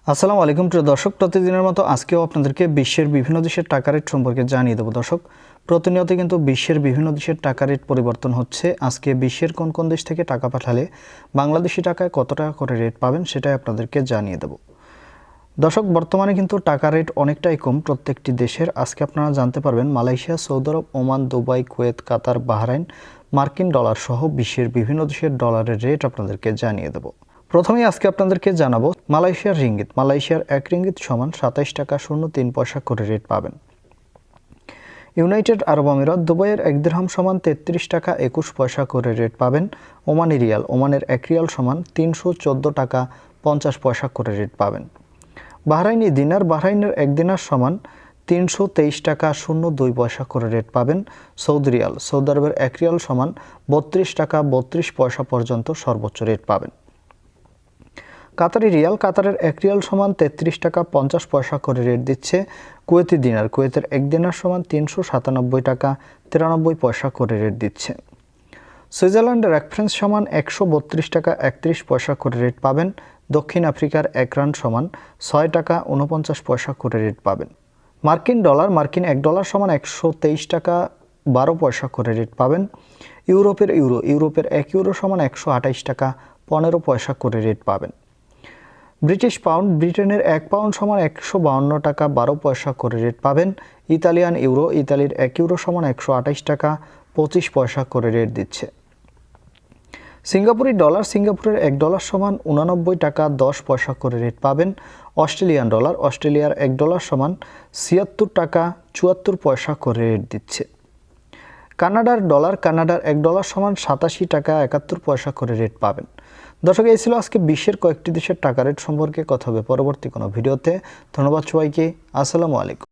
আসসালামু আলাইকুম প্রিয় দর্শক, প্রতিদিনের মতো আজকেও আপনাদেরকে বিশ্বের বিভিন্ন দেশের টাকা রেট সম্পর্কে জানিয়ে দেবো। দর্শক, প্রতিনিয়ত কিন্তু বিশ্বের বিভিন্ন দেশের টাকা রেট পরিবর্তন হচ্ছে। আজকে বিশ্বের কোন কোন দেশ থেকে টাকা পাঠালে বাংলাদেশি টাকায় কত টাকা করে রেট পাবেন সেটাই আপনাদেরকে জানিয়ে দেবো। দর্শক, বর্তমানে কিন্তু টাকা রেট অনেকটাই কম প্রত্যেকটি দেশের। আজকে আপনারা জানতে পারবেন মালয়েশিয়া, সৌদি আরব, ওমান, দুবাই, কুয়েত, কাতার, বাহরাইন, মার্কিন ডলার সহ বিশ্বের বিভিন্ন দেশের ডলারের রেট আপনাদেরকে জানিয়ে দেবো। প্রথমেই আজকে আপনাদেরকে জানাবো মালয়েশিয়ার রিঙ্গিত। মালয়েশিয়ার ১ রিঙ্গিত সমান ২৭ টাকা ০৩ পয়সা করে রেট পাবেন। ইউনাইটেড আরব আমিরাত, দুবাইয়ের ১ দিরহাম সমান ৩৩ টাকা ২১ পয়সা করে রেট পাবেন। ওমানি রিয়াল, ওমানের ১ রিয়াল সমান ৩১৪ টাকা ৫০ পয়সা করে রেট পাবেন। বাহরাইনি দিনার, বাহরাইনের ১ দিনার সমান ৩২৩ টাকা ০২ পয়সা করে রেট পাবেন। সৌদি রিয়াল, সৌদি আরবের ১ রিয়াল সমান ৩২ টাকা ৩২ পয়সা পর্যন্ত সর্বোচ্চ রেট পাবেন। কাতারি রিয়াল, কাতারের ১ রিয়াল সমান ৩৩ টাকা ৫০ পয়সা করে রেট দিচ্ছে কুয়েতি দিনার। কুয়েতের ১ দিনার সমান ৩৯৭ টাকা ৯৩ পয়সা করে রেট দিচ্ছে। সুইজারল্যান্ডের ১ ফ্রাঙ্ক সমান ১৩২ টাকা ৩১ পয়সা করে রেট পাবেন। দক্ষিণ আফ্রিকার ১ রান্ড সমান ৬ টাকা ৪৯ পয়সা করে রেট পাবেন। মার্কিন ডলার, মার্কিন ১ ডলার সমান ১২৩ টাকা ১২ পয়সা করে রেট পাবেন। ইউরোপের ইউরো, ইউরোপের ১ ইউরো সমান ১২৮ টাকা ১৫ পয়সা করে রেট পাবেন। ব্রিটিশ পাউন্ড, ব্রিটেনের ১ পাউন্ড সমান ১৫২ টাকা ১২ পয়সা করে রেট পাবেন। ইতালিয়ান ইউরো, ইতালির ১ ইউরো সমান ১২৮ টাকা ২৫ পয়সা করে রেট দিচ্ছে। সিঙ্গাপুরি ডলার, সিঙ্গাপুরের ১ ডলার সমান ৮৯ টাকা ১০ পয়সা করে রেট পাবেন। অস্ট্রেলিয়ান ডলার, অস্ট্রেলিয়ার ১ ডলার সমান ৭৬ টাকা ৭৪ পয়সা করে রেট দিচ্ছে। কানাডার ডলার, কানাডার ১ ডলার সমান ৮৭ টাকা ৭১ পয়সা করে রেট পাবেন। দর্শক, এই ছিল আজকে বিশ্বের কয়েকটি দেশের টাকা রেট সম্পর্কে কথা হবে পরবর্তী কোনো ভিডিওতে। ধন্যবাদ সবাইকে। আসসালামু আলাইকুম।